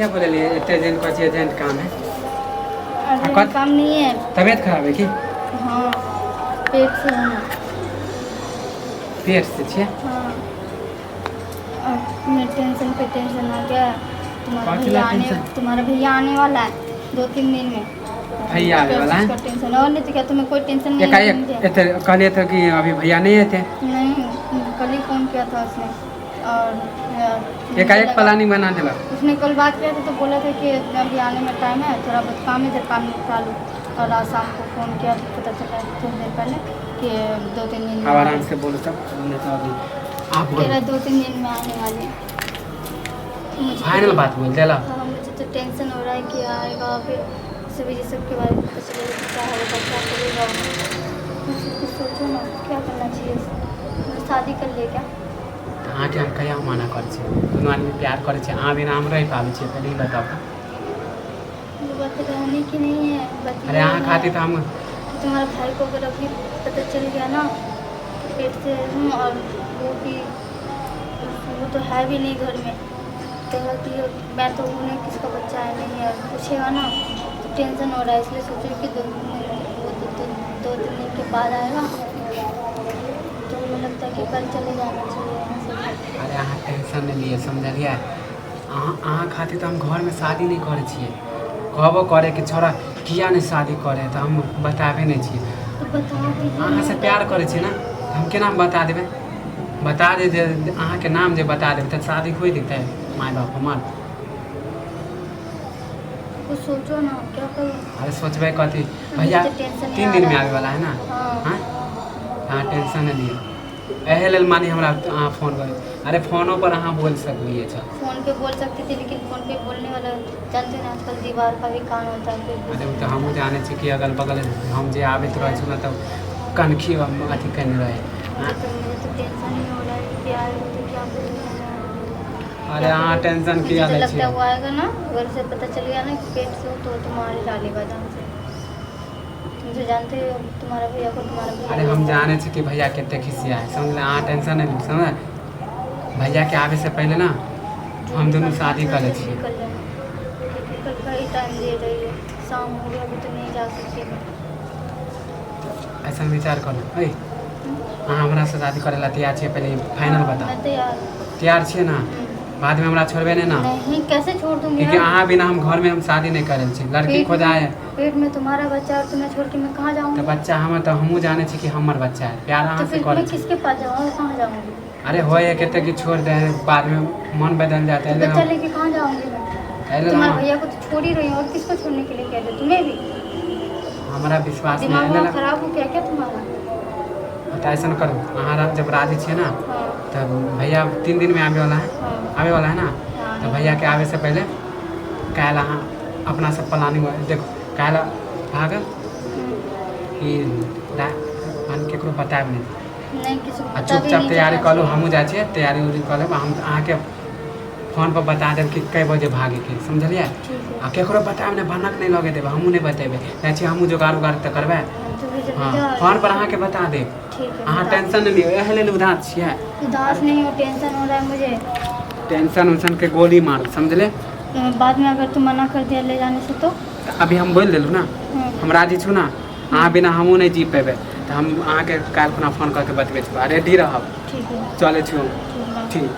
क्या बोले लिए एजेंट का एजेंट काम है अर्जेंट काम नहीं है। तबीयत खराब है कि हाँ पेट से है ना। पेट से छे हाँ मैं टेंशन पे टेंशन आ गया। तुम्हारा भैया आने वाला है 2-3 दिन में। भैया आने वाला है टेंशन और नहीं तो क्या तुम्हें कोई टेंशन नहीं एकाएक कहले थे कि अभी भैया नहीं आते नहीं कल ही फ़ोन किया था उसने और एकाएक प्लानिंग बना दिला। उसने कल बात किया था तो बोला था कि अभी आने में टाइम है थोड़ा बहुत काम है जब काम निपटा लूँ। और आज शाम को फ़ोन किया तो पता चला थोड़ी देर पहले कि 2-3 दिन में आराम से बोलो तब अभी आप 2-3 दिन में आने वाले। फाइनल बात बोल देला। हाँ मुझे तो टेंशन हो रहा है कि आएगा फिर सभी ये सब के बारे में पता चलेगा क्या होगा क्या करेगा। कुछ सोचो ना क्या करना चाहिए। शादी कर ले क्या हाँ कि हम कहिया मना करे दोनों आदमी प्यार करे आ बिना हम रह पाबे पहले ही बताओ। बात रहने की नहीं है। अरे यहाँ खाती तो हम तुम्हारे भाई को अगर अभी पता चल गया ना पेट से हूँ और वो तो है भी नहीं घर में तो मैं तो उन्हें किसका बच्चा है नहीं है पूछेगा ना तो टेंशन हो रहा है इसलिए सोचे कि 2-3 दिन के बाद आएगा तो मुझे लगता है कि कल चले जाना चाहिए यहाँ से। अरे अहाँ टेंशन नहीं लिए समझलिए अहाँ खातिर तो हम घर में शादी नहीं करे छिए कहबो करे कि छोरा किया नहीं शादी करे तो हम बताबे नहीं छिए तो बताओ अहाँ से प्यार करे छिए ना हम केना बता देबे बता दे अहाँ के नाम जे बता देबे तो शादी हो देते माय बाप हमार। कुछ सोचो ना क्या करूँ। अरे सोचबे कथी भैया 3 दिन में आने वाला है ना। हाँ टेंशन नहीं लिए एहे लेल मानी हमरा अहाँ फोन करे अरे फोनो पर अहाँ बोल सकलिए छ फ़ोन पे बोल सकती थी लेकिन फ़ोन पे बोलने वाला जानते हैं आजकल दीवार का भी कान होता है। अरे तो हम जाने छी कि अगल बगल हम जे आबैत रहे छी ना तब कनखी अथी करने रहे। मुझे तो टेंशन ही हो रहा है कि आए तो क्या करूँ। अरे हाँ टेंशन किया लगता है वो आएगा ना अगर उसे पता चल गया ना कि पेट से तो तुम्हारे डालेगा जान से। मुझे जानते हो तुम्हारा भैया को तुम्हारा भैया। अरे हम जाने छी कि भैया कितने खिसिया है समझ ले हाँ टेंशन नहीं समझ भैया के आवे से पहले ना हम दोनों शादी कर ले छी। कल का ही टाइम दे रही है शाम हो गया अभी तो नहीं जा सकती। ऐसा विचार करो हाँ हमरा से शादी करे ला तैयार छे पहले फाइनल बता। मैं तैयार छे ना बाद में हमरा छोड़बे नहीं ना। नहीं कैसे छोड़ दूंगी क्योंकि अहाँ बिना हम घर में हम शादी नहीं करे छी लड़की खोजा है पेट में तुम्हारा बच्चा और तुम्हें छोड़ के मैं कहाँ जाऊँगी। तो बच्चा हम तो हमहू जाने छी कि हमर बच्चा है प्यार अहाँ से करे किसके पास जाऊँगी कहाँ जाऊँगी। अरे हो ये कहते कि छोड़ दे बाद में मन बदल जाता है बच्चा लेके कहाँ जाऊँगी मैं। तुम्हारे भैया को तो छोड़ ही रही हूँ और किसको छोड़ने के लिए कह दे तुम्हें भी हमारा विश्वास दिमाग खराब हो क्या तुम्हारा। तो ऐसा करो अहाँ जब राजी छे ना तब भैया 3 दिन में आवे वाला है ना तो भैया के आवे से पहले काल अहाँ अपना सब प्लानिंग देखो काल भागल कि केकरो बताएब नहीं चुपचाप तैयारी कर लो हमहूँ जाइ छियै तैयारी उरी कर लेब हम अहाँके फोन पर बता देब कि कई बजे भागेके समझलिए आ केकरो बताएब नहीं भनक नहीं लगे देब हमहूँ नहीं बतेबै जाइ छी हमहूँ जोगाड़ उगाड़ तऽ करबै। हाँ फोन पर अहाँ के बता देब अहाँ टेंशन नहीं लियो एहे लेल उदास छियै। उदास नहीं हो टेंशन हो रहा है मुझे टेंशन उंशन के गोली मार समझले बाद में अगर तुम मना कर दिया ले जाने से तो अभी हम बोल दिलू ना हम राजी छू ना अहाँ बिना हमहूँ नहीं जी पेबै तो हम अहाँ के काल्हि खुना फोन करके बतबै छी रेडी रहब चले छी ठीक।